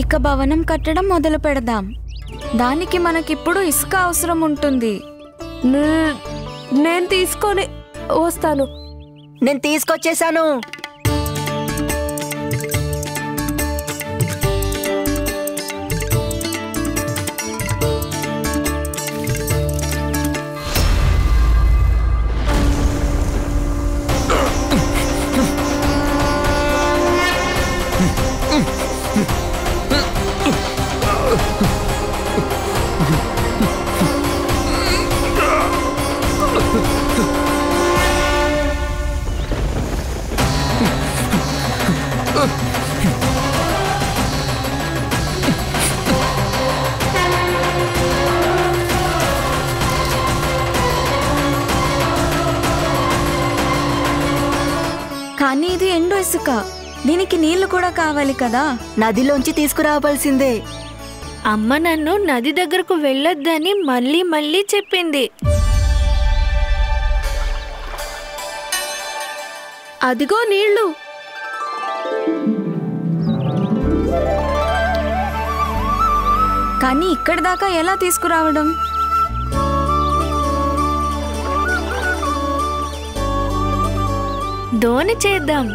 ఇక భవనం కట్టడం మొదలు పెడదాం. దానికి మనకిప్పుడు ఇసుక అవసరం ఉంటుంది. నేను తీసుకొని వస్తాను. నేను తీసుకొచ్చేసాను. కానీ ఇది ఎండు ఇసుక, దీనికి నీళ్లు కూడా కావాలి కదా. నదిలోంచి తీసుకురావాల్సిందే. అమ్మ నన్ను నది దగ్గరకు వెళ్ళొద్దని మళ్ళీ మళ్ళీ చెప్పింది. అదిగో నీళ్లు. కానీ ఇక్కడి దాకా ఎలా తీసుకురావడం? దోణి చేద్దాం.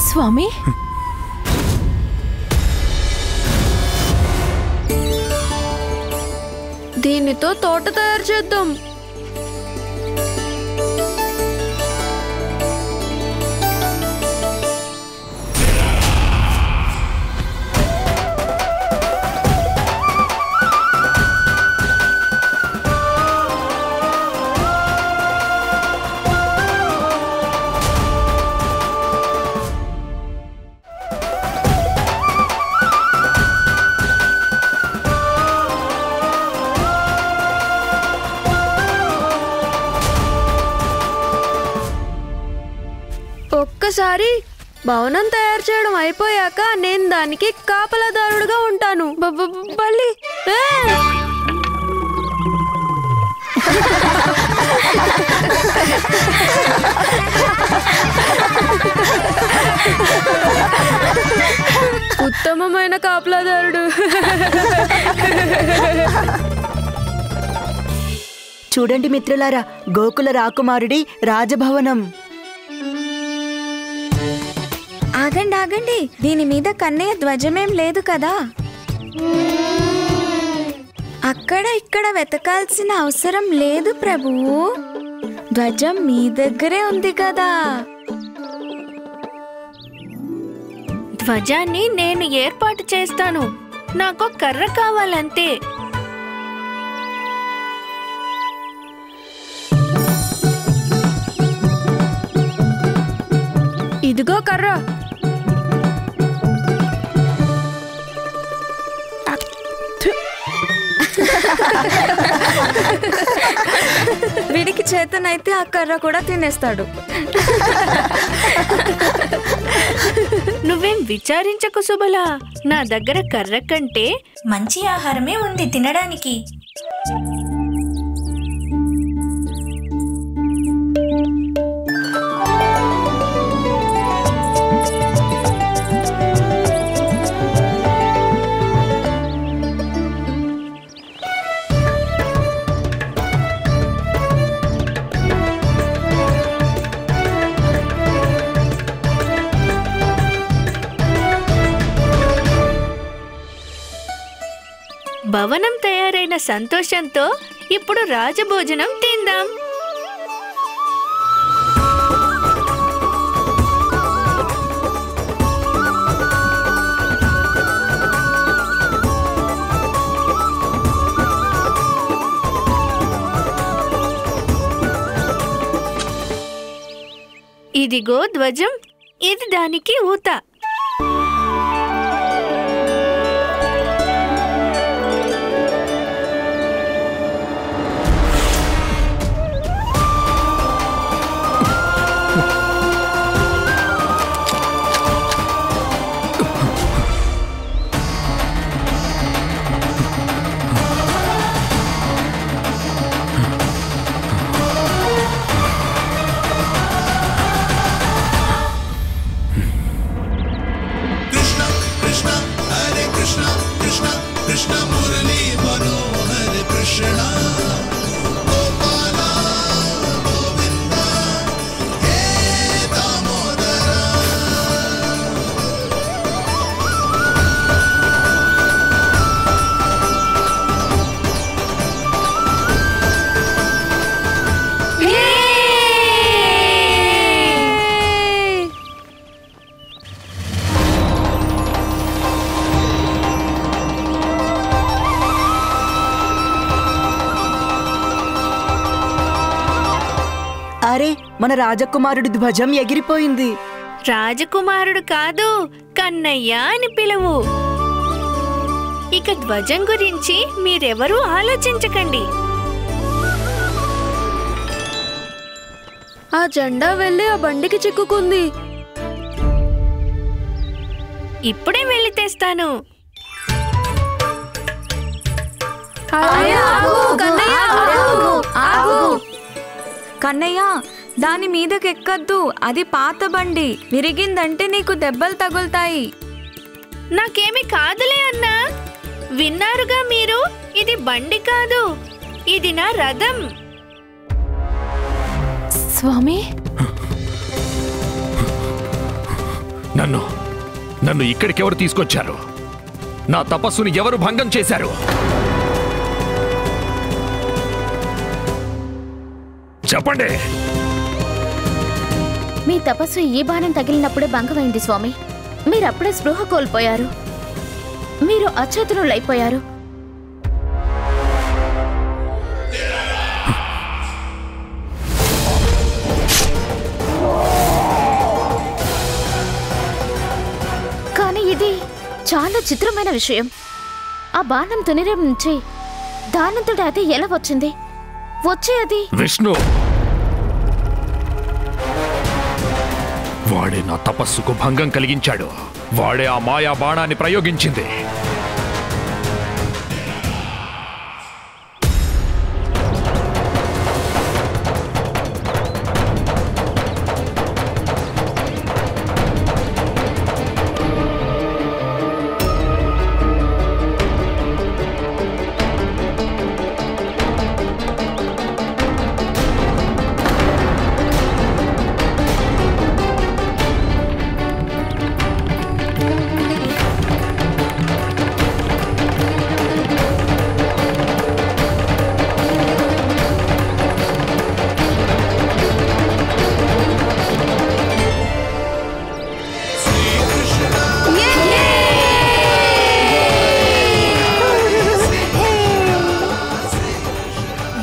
స్వామి, దీనితో తోట తయారు చేద్దాం. ఒక్కసారి భవనం తయారు చేయడం అయిపోయాక నేను దానికి కాపలాదారుడుగా ఉంటాను. బల్లి ఉత్తమమైన కాపలాదారుడు. చూడండి మిత్రులారా, గోకుల రాకుమారుడి రాజభవనం. ఆగండి ఆగండి, దీని మీద కన్నయ్య ధ్వజమేం లేదు కదా. అక్కడ ఇక్కడ వెతకాల్సిన అవసరం లేదు ప్రభువు, ధ్వజం మీ దగ్గరే ఉంది కదా. ధ్వజాన్ని నేను ఏర్పాటు చేస్తాను, నాకు కర్ర కావాలంతే. ఇదిగో కర్ర. వీడికి చేతనైతే ఆ కర్ర కూడా తినేస్తాడు. నువ్వేం విచారించకు సుబలా, నా దగ్గర కర్ర కంటే మంచి ఆహారమే ఉంది తినడానికి. భవనం తయారైన సంతోషంతో ఇప్పుడు రాజభోజనం తిందాం. ఇదిగో ధ్వజం, ఇది దానికి ఊత. అరే, మన రాజకుమారుడి ధ్వజం ఎగిరిపోయింది. రాజకుమారుడు కాదు, కన్నయ్య అని పిలువు. ఇక ధ్వజం గురించి మీరెవరూ ఆలోచించకండి. ఆ జెండా వెళ్ళి ఆ బండికి చిక్కుకుంది. ఇప్పుడే వెళ్ళి తెస్తాను. కన్నయ్య, దాని మీదకెక్కద్దు, అది పాత బండి. విరిగిందంటే నీకు దెబ్బలు తగులుతాయి. నాకేమి కాదులే అన్నా. విన్నారుగా మీరు, ఇది బండి కాదు, ఇది నా రథం. స్వామి, నన్ను ఇక్కడికెవరు తీసుకొచ్చారు? నా తపస్సుని ఎవరు భంగం చేశారు? చెప్పండి. మీ తపస్సు ఈ బాణం తగిలినప్పుడే భంగమైంది స్వామి. మీరప్పుడే స్పృహ కోల్పోయారు. మీరు అచేతనులైపోయారు. కానీ ఇది చాలా చిత్రమైన విషయం. ఆ బాణం తునిరం నుంచి దానంతట అది ఎలా వచ్చింది? వచ్చేది విష్ణు. వాడే నా తపస్సుకు భంగం కలిగించాడు. వాడే ఆ మాయా బాణాన్ని ప్రయోగించింది.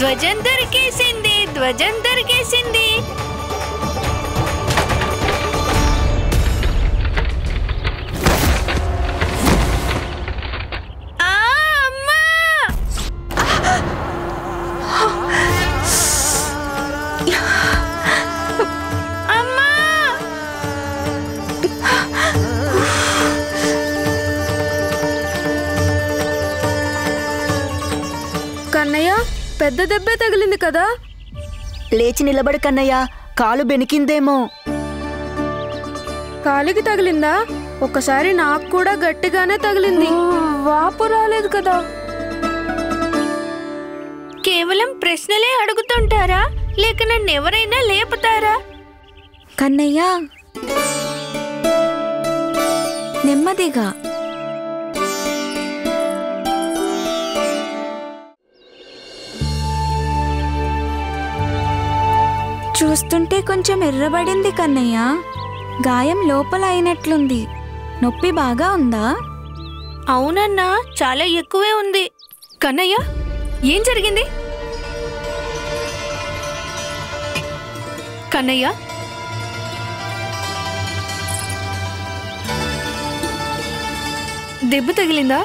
ధ్వజం దొరికేసింది, ధ్వజం దొరికేసింది. అమ్మా! అమ్మా! కన్నయ్య, పెద్ద దెబ్బే తగిలింది కదా. లేచి నిలబడు కన్నయ్య, కాలు బెనికిందేమో. కాలికి తగిలిందా? ఒక్కసారి నాకు కూడా గట్టిగానే తగిలింది. వాపు రాలేదు కదా. కేవలం ప్రశ్నలే అడుగుతుంటారా, లేక నన్ను ఎవరైనా లేపుతారా? కన్నయ్య, నెమ్మదిగా. చూస్తుంటే కొంచెం ఎర్రబడింది కన్నయ్య. గాయం లోపల అయినట్లుంది. నొప్పి బాగా ఉందా? అవునన్నా, చాలా ఎక్కువే ఉంది. కన్నయ్య, ఏం జరిగింది? కన్నయ్య, దెబ్బ తగిలిందా?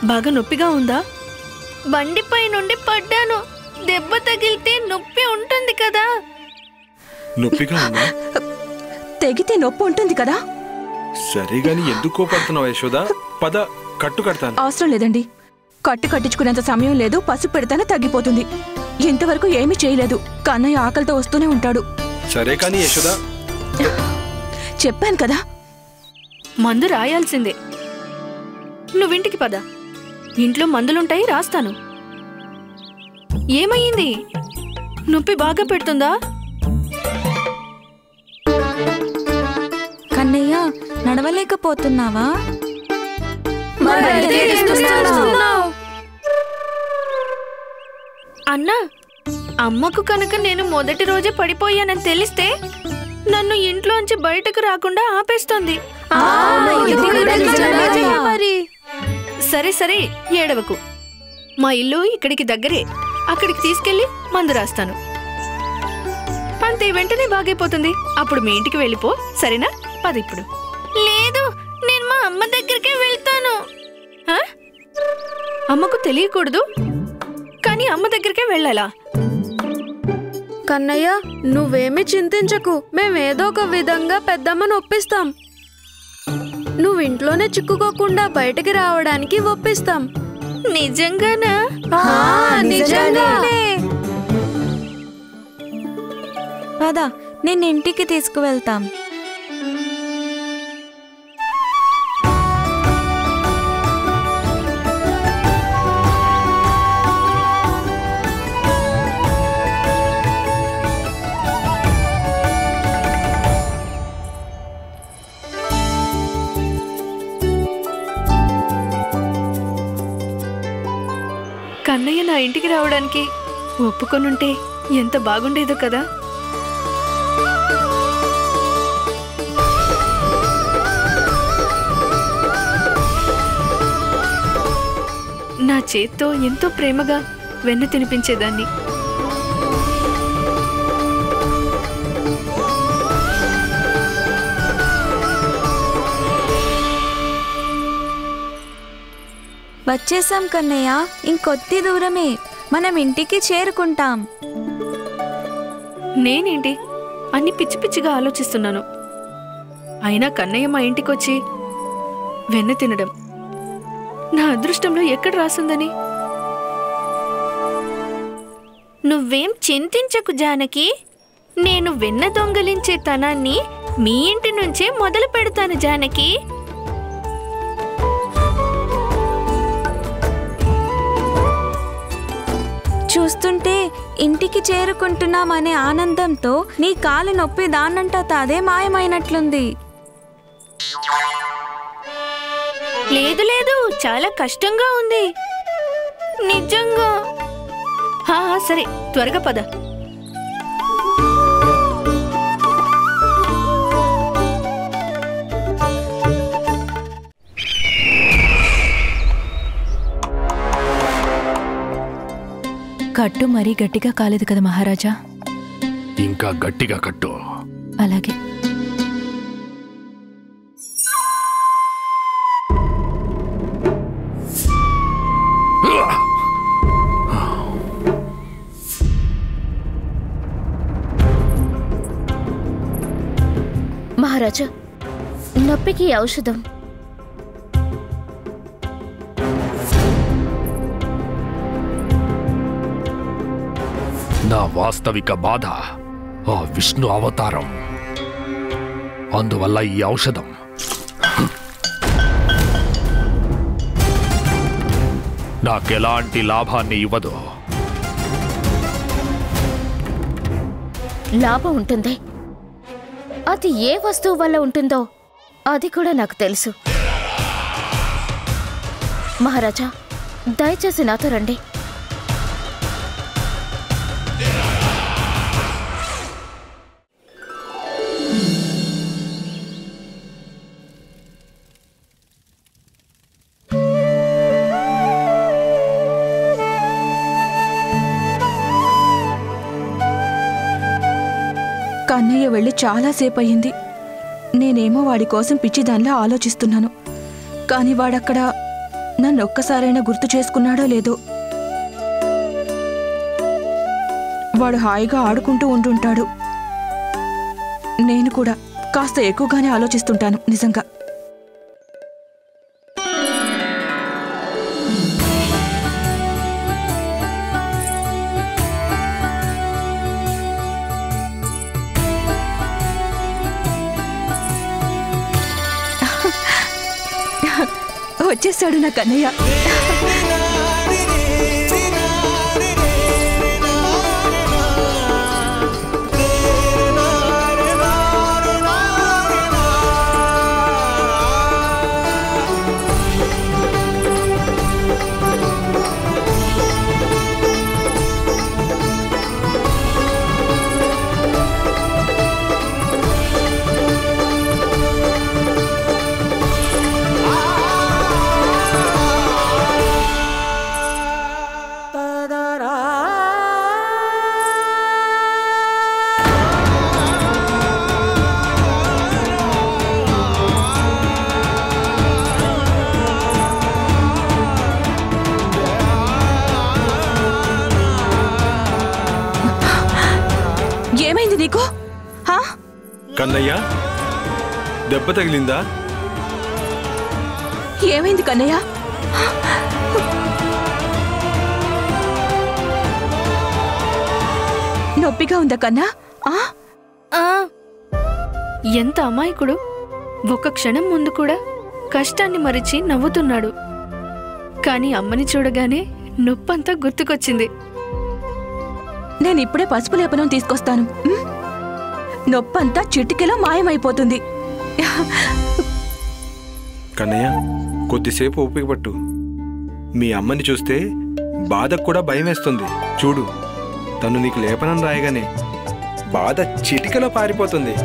బాగా నొప్పిగా ఉందా? బండిపై నుండి పడ్డాను. దెబ్బ తగిలితే నొప్పి ఉంటుంది కదా. నొప్పిగా ఉందా? తెగితే నొప్పి ఉంటుంది కదా. సరే గాని ఎందుకు కోపడుతున్నావు యశోద? పద, కట్టు కడతాను. అవసరం లేదండి. కట్టు కట్టించుకునేంత సమయం లేదు. పసుపు పెడితేనే తగ్గిపోతుంది. ఇంతవరకు ఏమీ చేయలేదు. కన్నయ్య ఆకలితో వస్తూనే ఉంటాడు. సరే కానీ యశోద, చెప్పాను కదా. మందు రాయాల్సిందే. నువ్వింటికి పద. ఇంట్లో మందులుంటాయి, రాస్తాను. ఏమయ్యింది? నొప్పి బాగా పెడుతుందా? కన్నయ్య, నడవలేకపోతున్నావా? అన్నా, అమ్మకు కనుక నేను మొదటి రోజే పడిపోయానని తెలిస్తే నన్ను ఇంట్లోంచి బయటకు రాకుండా ఆపేస్తుంది. సరే సరే, ఏడవకు. మా ఇల్లు ఇక్కడికి దగ్గరే. అక్కడికి తీసుకెళ్లి మందు రాస్తాను. అంతే, వెంటనే బాగైపోతుంది. అప్పుడు మీ ఇంటికి వెళ్ళిపో, సరేనా? పద ఇప్పుడు. లేదు, నేను మా అమ్మ దగ్గరికే వెళ్తాను. అమ్మకు తెలియకూడదు, కానీ అమ్మ దగ్గరికే వెళ్ళాలా? కన్నయ్య, నువ్వేమీ చింతించకు. మేమేదో ఒక విధంగా పెద్దమ్మను ఒప్పిస్తాం. నువ్వు ఇంట్లోనే చిక్కుకోకుండా బయటికి రావడానికి ఒప్పిస్తాం. నిజంగానా? నిజంగానే. పద, నేను ఇంటికి తీసుకువెళ్తాం. కన్నయ్య నా ఇంటికి రావడానికి ఒప్పుకొనుంటే ఎంత బాగుండేదో కదా. నా చేత్తో ఎంతో ప్రేమగా వెన్న తినిపించేదాన్ని. వచ్చేసాం కన్నయ్య. ఇంకొద్ది దూరమే, మనం ఇంటికి చేరుకుంటాం. నేనేంటి అన్ని పిచ్చి పిచ్చిగా ఆలోచిస్తున్నాను. అయినా కన్నయ్య మా ఇంటికొచ్చి వెన్న తినడం నా అదృష్టంలో ఎక్కడ రాసుందని. నువ్వేం చింతించకు జానకి. నేను వెన్న దొంగలించే తనాన్ని మీ ఇంటి నుంచే మొదలు పెడతాను జానకి. చూస్తుంటే ఇంటికి చేరుకుంటున్నామనే ఆనందంతో నీ కాలు నొప్పి దాన్నంటా తాదే మాయమైనట్లుంది. లేదు లేదు, చాలా కష్టంగా ఉంది నిజంగా. సరే, త్వరగా పద. కట్టు మరీ గట్టిగా కాలేదు కదా మహారాజా? ఇంకా గట్టిగా కట్టు. అలాగే. మహారాజా, నొప్పికి ఔషధం. నా వాస్తవిక బాధ ఆ విష్ణు అవతారం. అందువల్ల ఈ ఔషధం నాకెలాంటి లాభాన్ని ఇవ్వదు. లాభం ఉంటుంది. అది ఏ వస్తువు వల్ల ఉంటుందో అది కూడా నాకు తెలుసు. మహారాజా, దయచేసి నాతో రండి. అంత్యక్రియ వెళ్ళి చాలాసేపు అయ్యింది. నేనేమో వాడి కోసం పిచ్చిదానిలా ఆలోచిస్తున్నాను. కాని వాడక్కడ నన్నొక్కసారైనా గుర్తు చేసుకున్నాడో లేదో. వాడు హాయిగా ఆడుకుంటూ ఉంటుంటాడు. నేను కూడా కాస్త ఎక్కువగానే ఆలోచిస్తుంటాను నిజంగా. వచ్చేసాడు నా కన్నయ్య. ఏమైంది నీకు? కన్నయ్య, దెబ్బ తగిలిందా? ఏమైంది కన్నయ్య? నొప్పిగా ఉందా కన్నా? ఎంత అమాయకుడు! ఒక్క క్షణం ముందు కూడా కష్టాన్ని మరిచి నవ్వుతున్నాడు. కాని అమ్మని చూడగానే నొప్పంతా గుర్తుకొచ్చింది. నేనిప్పుడే పసుపు లేపనం తీసుకొస్తాను. నొప్పంతా చిటికెలో మాయమైపోతుంది. కన్నయ్య, కొద్దిసేపు ఓపిక పట్టు. మీ అమ్మని చూస్తే బాధకు కూడా భయం వేస్తుంది. చూడు, తను నీకు లేపనం రాయగానే బాధ చిటికలో పారిపోతుంది.